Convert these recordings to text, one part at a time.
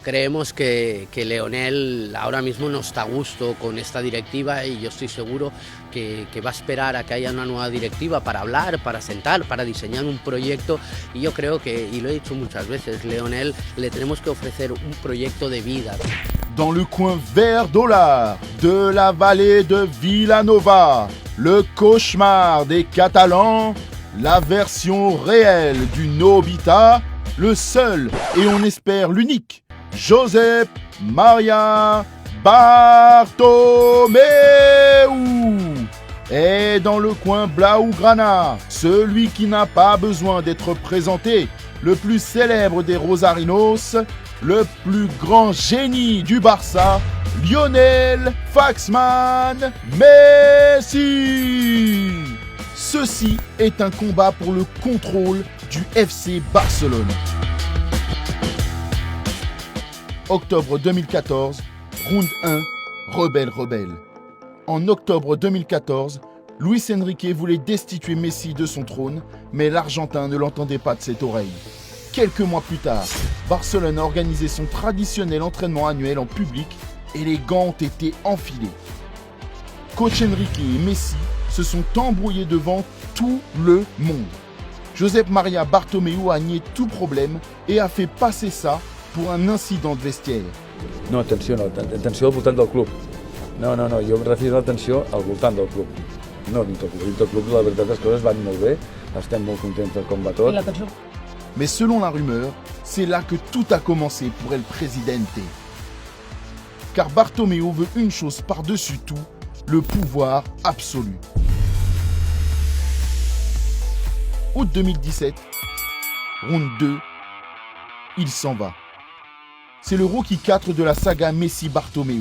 Creemos que Leonel ahora mismo no está a gusto con esta directiva y yo estoy seguro que va a esperar a que haya una nueva directiva para hablar, para sentar, para diseñar un proyecto y yo creo que, y lo he dicho muchas veces, Leonel le tenemos que ofrecer un proyecto de vida. Dans le coin vert dollar de la vallée de Villanova, le cauchemar des Catalans, la version réelle du Nobita, le seul et on espère l'unique, Josep Maria Bartomeu. Et dans le coin Blaugrana, celui qui n'a pas besoin d'être présenté, le plus célèbre des Rosarinos, le plus grand génie du Barça, Lionel Faxman Messi. Ceci est un combat pour le contrôle du FC Barcelone. Octobre 2014, round 1, rebelle. En octobre 2014, Luis Enrique voulait destituer Messi de son trône, mais l'Argentin ne l'entendait pas de cette oreille. Quelques mois plus tard, Barcelone a organisé son traditionnel entraînement annuel en public et les gants ont été enfilés. Coach Enrique et Messi se sont embrouillés devant tout le monde. Josep Maria Bartomeu a nié tout problème et a fait passer ça pour un incident de vestiaire. No, tensió no, tensió al voltant del club. No, jo em refiro a la tensió al voltant del club. No, dintre del club, la veritat, les coses van molt bé, estem molt contents de com va tot. I la tensió? Mais selon la rumeur, c'est là que tout a commencé pour El Presidente. Car Bartomeu veut une chose par-dessus tout, le pouvoir absolu. Août 2017, round 2, il s'en va. C'est le Rocky 4 de la saga Messi-Bartomeu.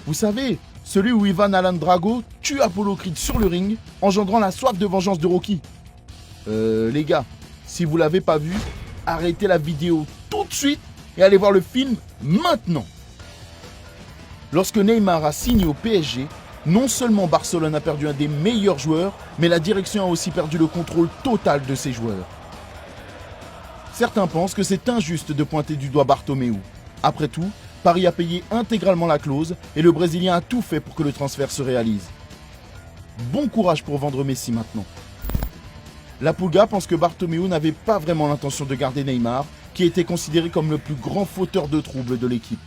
Vous savez, celui où Ivan Alan Drago tue Apollo Creed sur le ring, engendrant la soif de vengeance de Rocky. Les gars, si vous l'avez pas vu, arrêtez la vidéo tout de suite et allez voir le film maintenant. Lorsque Neymar a signé au PSG, non seulement Barcelone a perdu un des meilleurs joueurs, mais la direction a aussi perdu le contrôle total de ses joueurs. Certains pensent que c'est injuste de pointer du doigt Bartomeu. Après tout, Paris a payé intégralement la clause et le Brésilien a tout fait pour que le transfert se réalise. Bon courage pour vendre Messi maintenant. La Pulga pense que Bartomeu n'avait pas vraiment l'intention de garder Neymar, qui était considéré comme le plus grand fauteur de troubles de l'équipe.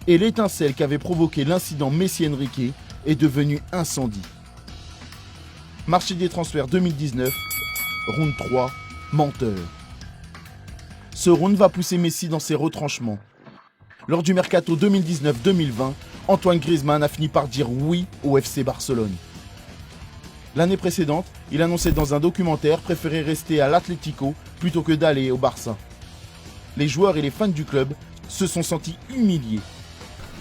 Et l'étincelle qu'avait provoqué l'incident Messi-Enrique est devenue incendie. Marché des transferts 2019, round 3, menteur. Ce round va pousser Messi dans ses retranchements. Lors du mercato 2019-2020, Antoine Griezmann a fini par dire oui au FC Barcelone. L'année précédente, il annonçait dans un documentaire préférer rester à l'Atlético plutôt que d'aller au Barça. Les joueurs et les fans du club se sont sentis humiliés.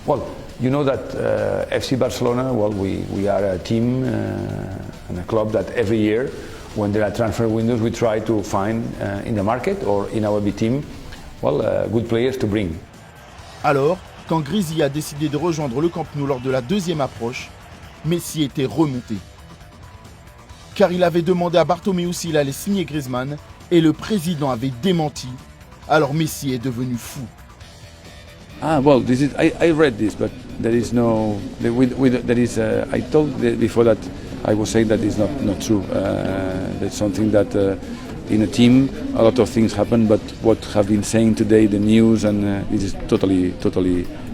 Well, you know that FC Barcelona, well, we are a team and a club that every year, when there are transfer windows, we try to find in the market or in our B team, well, good players to bring. Alors, quand Grisi a décidé de rejoindre le Camp Nou lors de la deuxième approche, Messi était remonté. Car il avait demandé à Bartomeu s'il allait signer Griezmann et le président avait démenti. Alors Messi est devenu fou. Well, this is I read this, but there is no there is. I told before that I was saying that is not true. That's something that in a team a lot of things happen, but what have been saying today, the news, and this is totally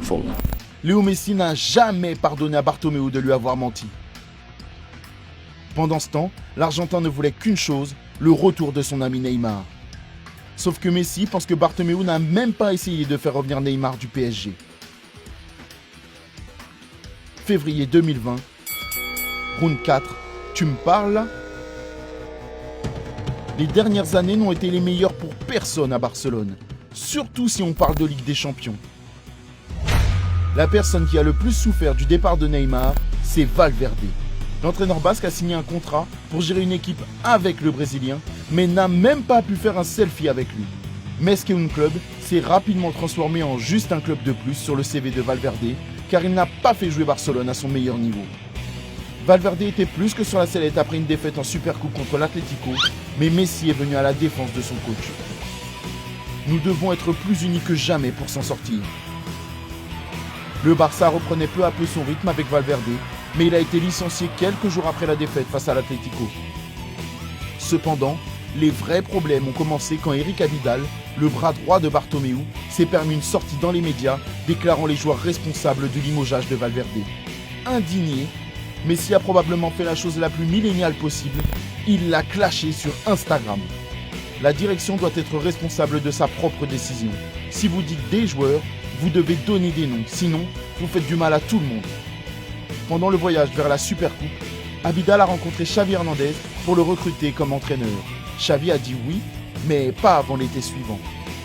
false. Léo Messi n'a jamais pardonné à Bartomeu de lui avoir menti. Pendant ce temps, l'Argentin ne voulait qu'une chose, le retour de son ami Neymar. Sauf que Messi pense que Bartomeu n'a même pas essayé de faire revenir Neymar du PSG. Février 2020, round 4, tu me parles là ? Les dernières années n'ont été les meilleures pour personne à Barcelone, surtout si on parle de Ligue des Champions. La personne qui a le plus souffert du départ de Neymar, c'est Valverde. L'entraîneur basque a signé un contrat pour gérer une équipe avec le Brésilien, mais n'a même pas pu faire un selfie avec lui. Mesqueun Club s'est rapidement transformé en juste un club de plus sur le CV de Valverde, car il n'a pas fait jouer Barcelone à son meilleur niveau. Valverde était plus que sur la sellette après une défaite en Supercoupe contre l'Atlético, mais Messi est venu à la défense de son coach. Nous devons être plus unis que jamais pour s'en sortir. Le Barça reprenait peu à peu son rythme avec Valverde, mais il a été licencié quelques jours après la défaite face à l'Atlético. Cependant, les vrais problèmes ont commencé quand Eric Abidal, le bras droit de Bartomeu, s'est permis une sortie dans les médias déclarant les joueurs responsables du limogeage de Valverde. Indigné, Messi a probablement fait la chose la plus milléniale possible, il l'a clashé sur Instagram. La direction doit être responsable de sa propre décision. Si vous dites des joueurs, vous devez donner des noms, sinon vous faites du mal à tout le monde. Pendant le voyage vers la Supercoupe, Abidal a rencontré Xavi Hernandez pour le recruter comme entraîneur. Xavi a dit oui, mais pas avant l'été suivant.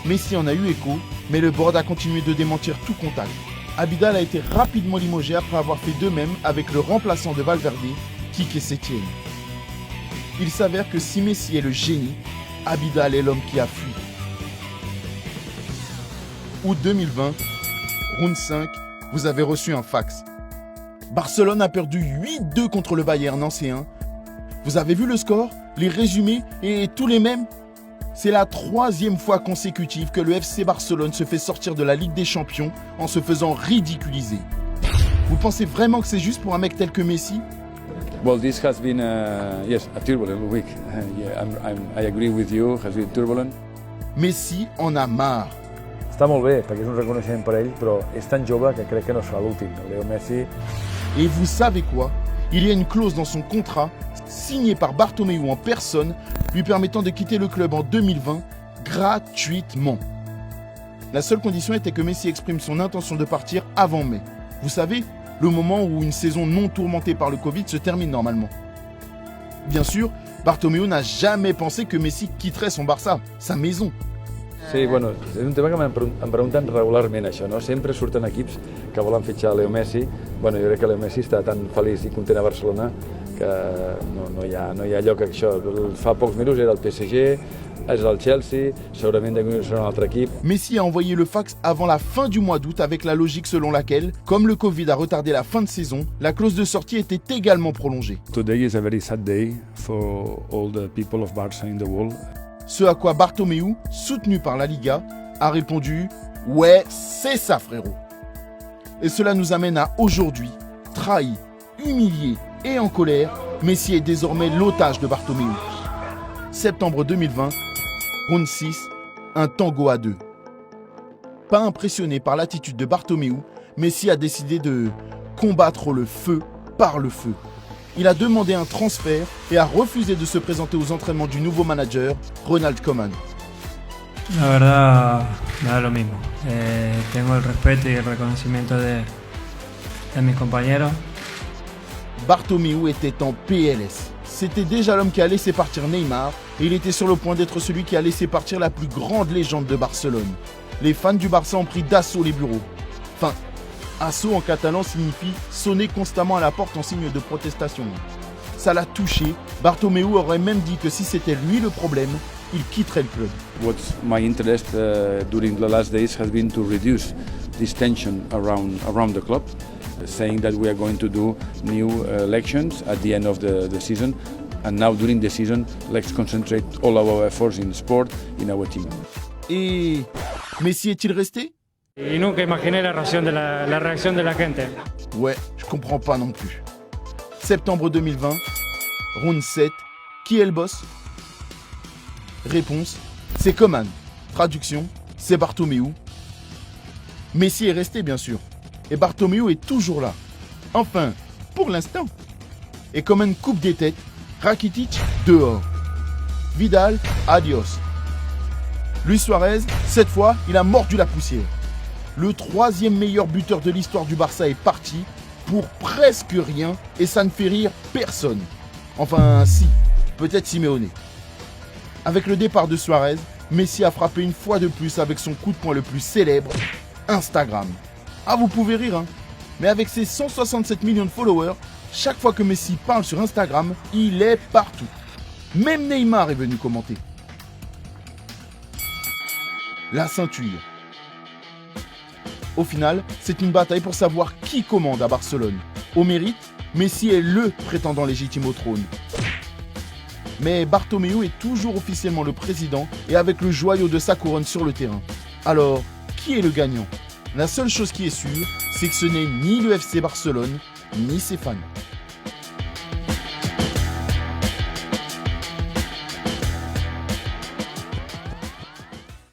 Messi en a eu écho, mais le board a continué de démentir tout contact. Abidal a été rapidement limogé après avoir fait de même avec le remplaçant de Valverde, Quique Setién. Il s'avère que si Messi est le génie, Abidal est l'homme qui a fui. Août 2020, round 5, vous avez reçu un fax. Barcelone a perdu 8-2 contre le Bayern en C1. Vous avez vu le score, les résumés et tous les mêmes? C'est la 3e fois consécutive que le FC Barcelone se fait sortir de la Ligue des Champions en se faisant ridiculiser. Vous pensez vraiment que c'est juste pour un mec tel que Messi? Well, this has been yes, a turbulent week. I agree with you, it has been turbulent. Messi en a marre. Està molt bé, perquè és un reconeixement per ell, però és tan jove que crec que no serà l'últim. Leo Messi. Et vous savez quoi? Il y a une clause dans son contrat, signée par Bartomeu en personne, lui permettant de quitter le club en 2020 gratuitement. La seule condition était que Messi exprime son intention de partir avant mai. Vous savez, le moment où une saison non tourmentée par le Covid se termine normalement. Bien sûr, Bartomeu n'a jamais pensé que Messi quitterait son Barça, sa maison. Sí, bueno, és un tema que em pregunten regularment, això, no? Sempre surten equips que volen fitxar Leo Messi. Bueno, jo crec que Leo Messi està tan feliç i content a Barcelona que no hi ha lloc a això. Fa pocs minuts era el PSG, és el Chelsea, segurament de serà un altre equip. Messi a envoyé le fax avant la fin du mois d'août avec la logique selon laquelle, comme le Covid a retardé la fin de saison, la clause de sortie était également prolongée. Today is a very sad day for all the people of Barca in the world. Ce à quoi Bartomeu, soutenu par la Liga, a répondu « Ouais, c'est ça frérot ». Et cela nous amène à aujourd'hui, trahi, humilié et en colère, Messi est désormais l'otage de Bartomeu. Septembre 2020, round 6, un tango à deux. Pas impressionné par l'attitude de Bartomeu, Messi a décidé de combattre le feu par le feu. Il a demandé un transfert et a refusé de se présenter aux entraînements du nouveau manager, Ronald Koeman. La verdad, me da lo mismo. Tengo el respeto y el reconocimiento de mis compañeros. Bartomeu était en PLS. C'était déjà l'homme qui a laissé partir Neymar et il était sur le point d'être celui qui a laissé partir la plus grande légende de Barcelone. Les fans du Barça ont pris d'assaut les bureaux. Enfin, assaut en catalan signifie sonner constamment à la porte en signe de protestation. Ça l'a touché. Bartomeu aurait même dit que si c'était lui le problème, il quitterait le club. What's my interest during the last days has been to reduce this tension around the club, saying that we are going to do new elections at the end of the season, and now during the season, let's concentrate all our efforts in sport, in our team. Et Messi est-il resté? Y nunca imaginé la reacción de la gente. Ouais, je comprends pas non plus. Septembre 2020, round 7, qui est le boss? Réponse, c'est Koeman. Traduction, c'est Bartomeu. Messi est resté bien sûr. Et Bartomeu est toujours là. Enfin, pour l'instant. Et Koeman coupe des têtes, Rakitic dehors. Vidal, adios. Luis Suarez, cette fois, il a mordu la poussière. Le 3e meilleur buteur de l'histoire du Barça est parti pour presque rien et ça ne fait rire personne. Enfin, si, peut-être Simeone. Avec le départ de Suarez, Messi a frappé une fois de plus avec son coup de poing le plus célèbre, Instagram. Ah, vous pouvez rire, hein, mais avec ses 167 millions de followers, chaque fois que Messi parle sur Instagram, il est partout. Même Neymar est venu commenter. La ceinture. Au final, c'est une bataille pour savoir qui commande à Barcelone. Au mérite, Messi est le prétendant légitime au trône. mais Bartomeu est toujours officiellement le président et avec le joyau de sa couronne sur le terrain. Alors, qui est le gagnant? La seule chose qui est sûre, c'est que ce n'est ni le FC Barcelone, ni ses fans.